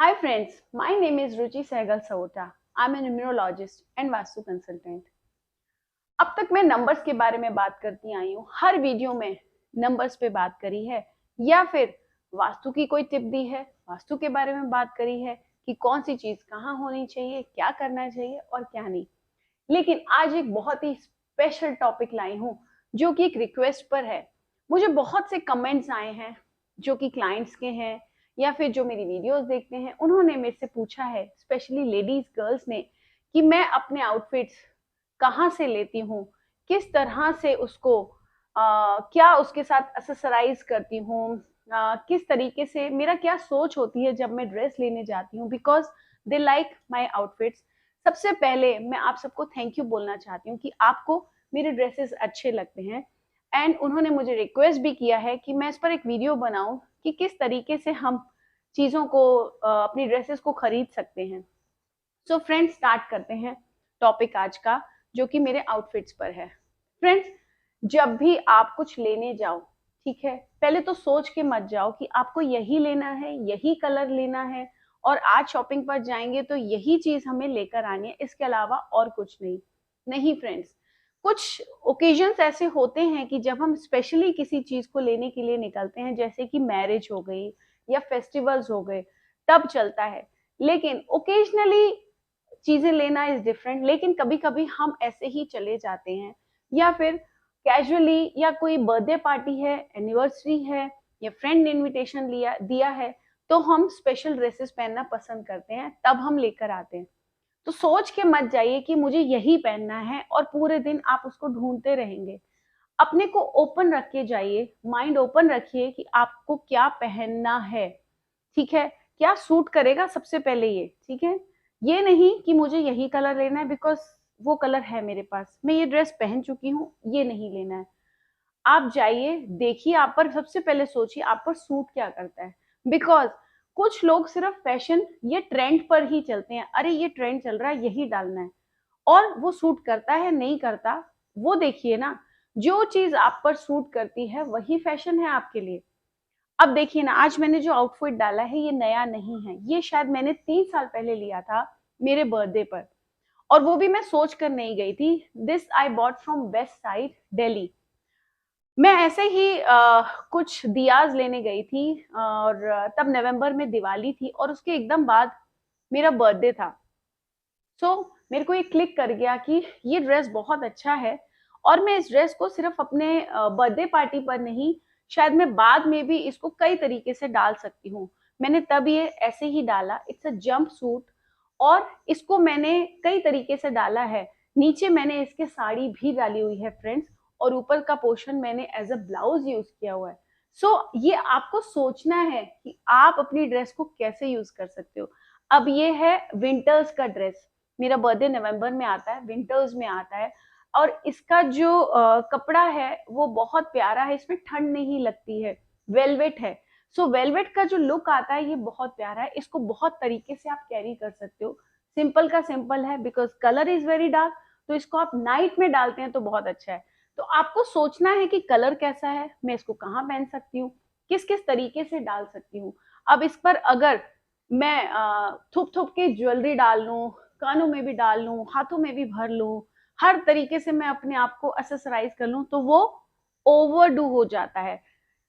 Hi friends, my name is Ruchi Sehgal Sahota. I'm a numerologist and vastu consultant. अब तक मैं numbers के बारे में बात करती आई हूँ। हर वीडियो में नंबर्स पे बात करी है या फिर वास्तु की कोई टिप दी है, वास्तु के बारे में बात करी है कि कौन सी चीज कहाँ होनी चाहिए, क्या करना चाहिए और क्या नहीं। लेकिन आज एक बहुत ही स्पेशल टॉपिक लाई हूँ जो कि एक रिक्वेस्ट पर है। मुझे बहुत से कमेंट्स आए हैं जो कि क्लाइंट्स के हैं या फिर जो मेरी वीडियोस देखते हैं, उन्होंने मेरे से पूछा है, स्पेशली लेडीज गर्ल्स ने, कि मैं अपने आउटफिट्स कहाँ से लेती हूँ, किस तरह से उसको क्या उसके साथ एक्सेसराइज करती हूँ, किस तरीके से मेरा क्या सोच होती है जब मैं ड्रेस लेने जाती हूँ, because they like my outfits. सबसे पहले मैं आप सबको थैंक यू बोलना चाहती हूँ कि आपको मेरे ड्रेसेस अच्छे लगते हैं। एंड उन्होंने मुझे रिक्वेस्ट भी किया है कि मैं इस पर एक वीडियो बनाऊं कि किस तरीके से हम चीज़ों को अपनी ड्रेसेस को खरीद सकते हैं। सो फ्रेंड्स, स्टार्ट करते हैं टॉपिक आज का, जो कि मेरे आउटफिट्स पर है। फ्रेंड्स, जब भी आप कुछ लेने जाओ, ठीक है, पहले तो सोच के मत जाओ कि आपको यही लेना है, यही कलर लेना है और आज शॉपिंग पर जाएंगे तो यही चीज हमें लेकर आनी है, इसके अलावा और कुछ नहीं। नहीं फ्रेंड्स, कुछ ओकेजन्स ऐसे होते हैं कि जब हम स्पेशली किसी चीज को लेने के लिए निकलते हैं, जैसे कि मैरिज हो गई या फेस्टिवल्स हो गए, तब चलता है। लेकिन ओकेजनली चीजें लेना इज डिफरेंट। लेकिन कभी कभी हम ऐसे ही चले जाते हैं या फिर कैजुअली, या कोई बर्थडे पार्टी है, एनिवर्सरी है, या फ्रेंड ने इनविटेशन लिया दिया है, तो हम स्पेशल ड्रेसेस पहनना पसंद करते हैं, तब हम लेकर आते हैं। तो सोच के मत जाइए कि मुझे यही पहनना है और पूरे दिन आप उसको ढूंढते रहेंगे। अपने को ओपन रख के जाइए, माइंड ओपन रखिए कि आपको क्या पहनना है, ठीक है, क्या सूट करेगा सबसे पहले ये, ठीक है। ये नहीं कि मुझे यही कलर लेना है बिकॉज वो कलर है मेरे पास, मैं ये ड्रेस पहन चुकी हूँ, ये नहीं लेना है। आप जाइए, देखिए, आप पर सबसे पहले सोचिए आप पर सूट क्या करता है। बिकॉज कुछ लोग सिर्फ फैशन, ये ट्रेंड पर ही चलते हैं, अरे ये ट्रेंड चल रहा है यही डालना है, और वो सूट करता है नहीं करता, वो देखिए ना। जो चीज आप पर सूट करती है वही फैशन है आपके लिए। अब देखिए ना, आज मैंने जो आउटफिट डाला है ये नया नहीं है, ये शायद मैंने 3 साल पहले लिया था मेरे बर्थडे पर, और वो भी मैं सोच कर नहीं गई थी। This I bought from west side Delhi. मैं ऐसे ही कुछ दियाज लेने गई थी, और तब नवंबर में दिवाली थी और उसके एकदम बाद मेरा बर्थडे था। सो मेरे को ये क्लिक कर गया कि ये ड्रेस बहुत अच्छा है, और मैं इस ड्रेस को सिर्फ अपने बर्थडे पार्टी पर नहीं, शायद मैं बाद में भी इसको कई तरीके से डाल सकती हूँ। मैंने तब ये ऐसे ही डाला, इट्स अ जंप सूट, और इसको मैंने कई तरीके से डाला है। नीचे मैंने इसके साड़ी भी डाली हुई है फ्रेंड्स, और ऊपर का पोर्शन मैंने एज अ ब्लाउज यूज किया हुआ है। सो ये आपको सोचना है कि आप अपनी ड्रेस को कैसे यूज कर सकते हो। अब ये है विंटर्स का ड्रेस, मेरा बर्थडे नवंबर में आता है, विंटर्स में आता है, और इसका जो कपड़ा है वो बहुत प्यारा है, इसमें ठंड नहीं लगती है, वेलवेट है। सो वेलवेट का जो लुक आता है ये बहुत प्यारा है, इसको बहुत तरीके से आप कैरी कर सकते हो। सिंपल का सिंपल है because colour is very dark, तो इसको आप नाइट में डालते हैं तो बहुत अच्छा है। तो आपको सोचना है कि कलर कैसा है, मैं इसको कहाँ पहन सकती हूँ, किस किस तरीके से डाल सकती हूँ। अब इस पर अगर मैं थुप थुप के ज्वेलरी डाल लूं, कानों में भी डाल लूं, हाथों में भी भर लूं, हर तरीके से मैं अपने आप को एक्सेसराइज कर लूं, तो वो ओवरडू हो जाता है।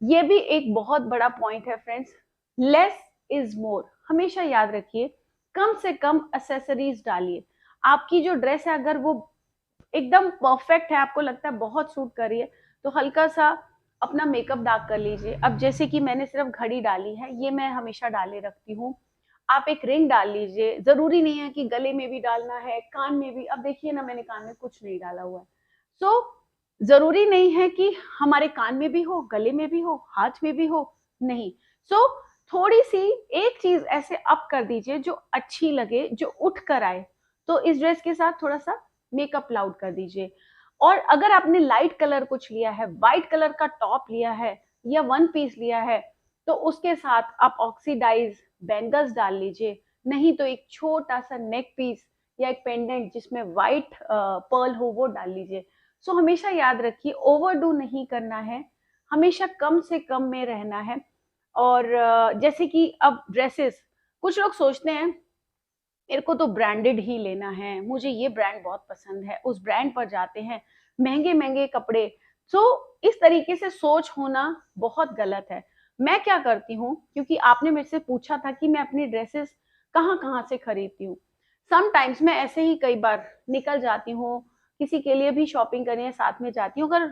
ये भी एक बहुत बड़ा पॉइंट है फ्रेंड्स। लेस इज मोर, हमेशा याद रखिए, कम से कम एक्सेसरीज डालिए। आपकी जो ड्रेस है अगर वो एकदम परफेक्ट है, आपको लगता है बहुत सूट कर रही है, तो हल्का सा अपना मेकअप डार्क कर लीजिए। अब जैसे कि मैंने सिर्फ घड़ी डाली है, ये मैं हमेशा डाले रखती हूँ। आप एक रिंग डाल लीजिए, जरूरी नहीं है कि गले में भी डालना है, कान में भी। अब देखिए ना, मैंने कान में कुछ नहीं डाला हुआ है। सो जरूरी नहीं है कि हमारे कान में भी हो, गले में भी हो, हाथ में भी हो, नहीं। सो थोड़ी सी एक चीज ऐसे अप कर दीजिए जो अच्छी लगे, जो उठ कर आए। तो इस ड्रेस के साथ थोड़ा सा मेकअप लाउड कर दीजिए। और अगर आपने लाइट कलर कुछ लिया है, व्हाइट कलर का टॉप लिया है या वन पीस लिया है, तो उसके साथ आप ऑक्सीडाइज बैंगल्स डाल लीजिए। नहीं तो एक छोटा सा नेक पीस या एक पेंडेंट जिसमें व्हाइट पर्ल हो वो डाल लीजिए। सो हमेशा याद रखिए, ओवरडू नहीं करना है, हमेशा कम से कम में रहना है। और जैसे कि अब ड्रेसेस, कुछ लोग सोचते हैं मेरे को तो ब्रांडेड ही लेना है, मुझे ये ब्रांड बहुत पसंद है, उस ब्रांड पर जाते हैं, महंगे महंगे कपड़े। तो इस तरीके से सोच होना बहुत गलत है। मैं क्या करती हूँ, क्योंकि आपने मेरे से पूछा था कि मैं अपनी ड्रेसेस कहाँ कहाँ से खरीदती हूँ। समटाइम्स मैं ऐसे ही कई बार निकल जाती हूँ, किसी के लिए भी शॉपिंग करने साथ में जाती हूँ। अगर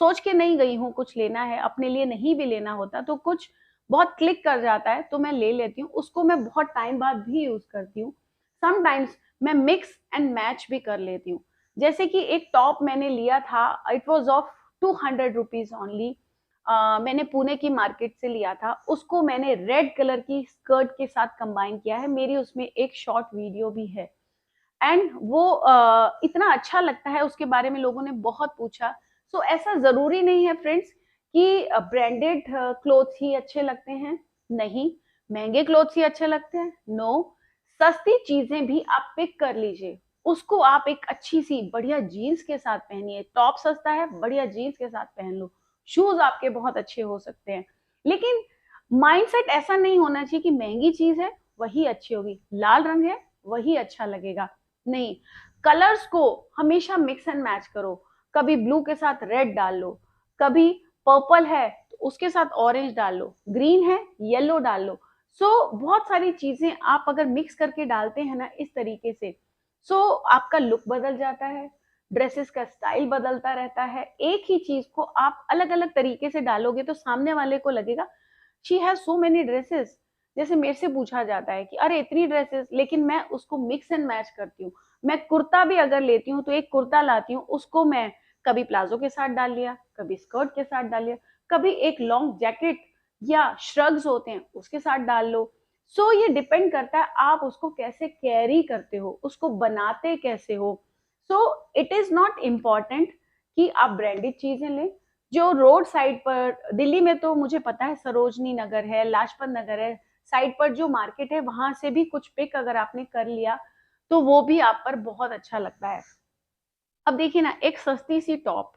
सोच के नहीं गई हूँ कुछ लेना है, अपने लिए नहीं भी लेना होता, तो कुछ बहुत क्लिक कर जाता है तो मैं ले लेती हूँ, उसको मैं बहुत टाइम बाद भी यूज करती हूँ। समटाइम्स मैं मिक्स एंड मैच भी कर लेती हूँ। जैसे कि एक टॉप मैंने लिया था, it was of 200 rupees only. मैंने पुणे की मार्केट से लिया था, उसको मैंने रेड कलर की स्कर्ट के साथ कंबाइन किया है, मेरी उसमें एक शॉर्ट वीडियो भी है। एंड वो इतना अच्छा लगता है, उसके बारे में लोगों ने बहुत पूछा। सो ऐसा जरूरी नहीं है फ्रेंड्स कि ब्रांडेड क्लोथ्स ही अच्छे लगते हैं, नहीं। महंगे क्लोथ्स ही अच्छे लगते हैं, नो। सस्ती चीजें भी आप पिक कर लीजिए, उसको आप एक अच्छी सी बढ़िया जीन्स के साथ पहनिए। टॉप सस्ता है, बढ़िया जीन्स के साथ पहन लो, शूज आपके बहुत अच्छे हो सकते हैं। लेकिन माइंडसेट ऐसा नहीं होना चाहिए कि महंगी चीज है वही अच्छी होगी, लाल रंग है वही अच्छा लगेगा, नहीं। कलर्स को हमेशा मिक्स एंड मैच करो। कभी ब्लू के साथ रेड डाल लो, कभी पर्पल है तो उसके साथ ऑरेंज डाल लो, ग्रीन है येलो डाल लो। बहुत सारी चीजें आप अगर मिक्स करके डालते हैं ना इस तरीके से, आपका लुक बदल जाता है, ड्रेसेस का स्टाइल बदलता रहता है। एक ही चीज को आप अलग अलग तरीके से डालोगे तो सामने वाले को लगेगा she has so many dresses. जैसे मेरे से पूछा जाता है कि अरे इतनी ड्रेसेस, लेकिन मैं उसको मिक्स एंड मैच करती हूँ। मैं कुर्ता भी अगर लेती हूँ तो एक कुर्ता लाती हूँ, उसको मैं कभी प्लाजो के साथ डाल लिया, कभी स्कर्ट के साथ डाल लिया, कभी एक लॉन्ग जैकेट या श्रग्स होते हैं उसके साथ डाल लो। ये डिपेंड करता है आप उसको कैसे कैरी करते हो, उसको बनाते कैसे हो। इट इज नॉट इम्पॉर्टेंट कि आप ब्रांडेड चीजें लें। जो रोड साइड पर दिल्ली में तो मुझे पता है सरोजनी नगर है, लाजपत नगर है, साइड पर जो मार्केट है वहां से भी कुछ पिक अगर आपने कर लिया तो वो भी आप पर बहुत अच्छा लगता है। अब देखिए ना, एक सस्ती सी टॉप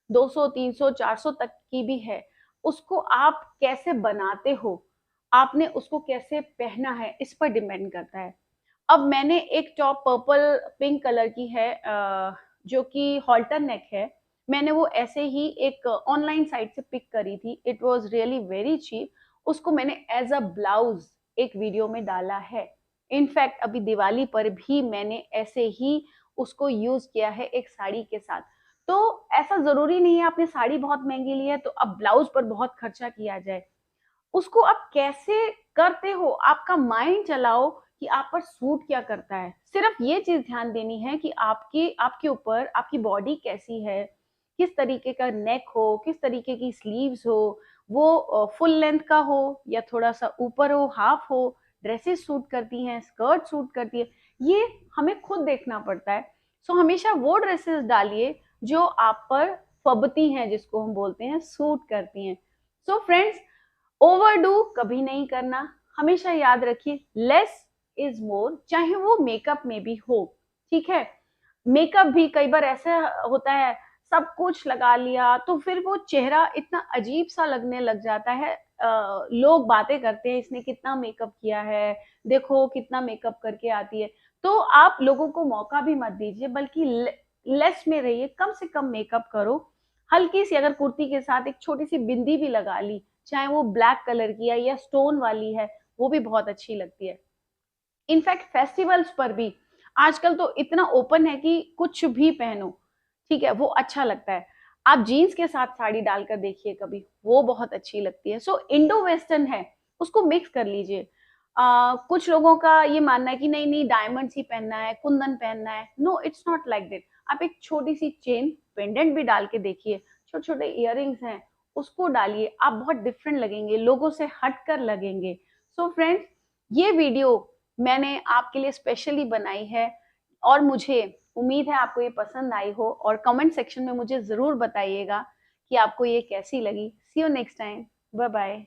200 300 400 तक की भी है, उसको आप कैसे बनाते हो, आपने उसको कैसे पहना है इस पर डिपेंड करता है। अब मैंने एक टॉप पर्पल पिंक कलर की है, जो कि हॉल्टर नेक है। मैंने वो ऐसे ही एक ऑनलाइन साइट से पिक करी थी, it was really very cheap. उसको मैंने एज अ ब्लाउज एक वीडियो में डाला है। इनफैक्ट अभी दिवाली पर भी मैंने ऐसे ही उसको यूज किया है एक साड़ी के साथ। तो ऐसा जरूरी नहीं है आपने साड़ी बहुत महंगी ली है तो अब ब्लाउज पर बहुत खर्चा किया जाए। उसको आप कैसे करते हो, आपका माइंड चलाओ कि आप पर सूट क्या करता है। सिर्फ ये चीज ध्यान देनी है कि आपकी आपके ऊपर आपकी बॉडी कैसी है, किस तरीके का नेक हो, किस तरीके की स्लीव्स हो, वो फुल लेंथ का हो या थोड़ा सा ऊपर हो, हाफ हो। ड्रेसेस सूट करती हैं, स्कर्ट सूट करती है, ये हमें खुद देखना पड़ता है। हमेशा वो ड्रेसेस डालिए जो आप पर फबती हैं, जिसको हम बोलते हैं सूट करती हैं। फ्रेंड्स, ओवरडू कभी नहीं करना। हमेशा याद रखिए लेस इज मोर, चाहे वो मेकअप में भी हो। ठीक है, मेकअप भी कई बार ऐसा होता है, सब कुछ लगा लिया तो फिर वो चेहरा इतना अजीब सा लगने लग जाता है। लोग बातें करते हैं इसने कितना मेकअप किया है, देखो कितना मेकअप करके आती है। तो आप लोगों को मौका भी मत दीजिए, बल्कि लेस में रहिए, कम से कम मेकअप करो। हल्की सी अगर कुर्ती के साथ एक छोटी सी बिंदी भी लगा ली, चाहे वो ब्लैक कलर की है या स्टोन वाली है, वो भी बहुत अच्छी लगती है। इनफैक्ट फेस्टिवल्स पर भी आजकल तो इतना ओपन है कि कुछ भी पहनो, ठीक है, वो अच्छा लगता है। आप जीन्स के साथ साड़ी डालकर देखिए कभी, वो बहुत अच्छी लगती है। इंडो वेस्टर्न है, उसको मिक्स कर लीजिए। कुछ लोगों का ये मानना है कि नहीं नहीं डायमंड्स ही पहनना है, कुंदन पहनना है, no it's not like that. आप एक छोटी सी चेन पेंडेंट भी डाल के देखिए, छोटे छोटे इयररिंग्स हैं उसको डालिए, आप बहुत डिफरेंट लगेंगे, लोगों से हटकर लगेंगे। फ्रेंड्स, ये वीडियो मैंने आपके लिए स्पेशली बनाई है और मुझे उम्मीद है आपको ये पसंद आई हो, और कमेंट सेक्शन में मुझे जरूर बताइएगा कि आपको ये कैसी लगी। See you next time, bye bye.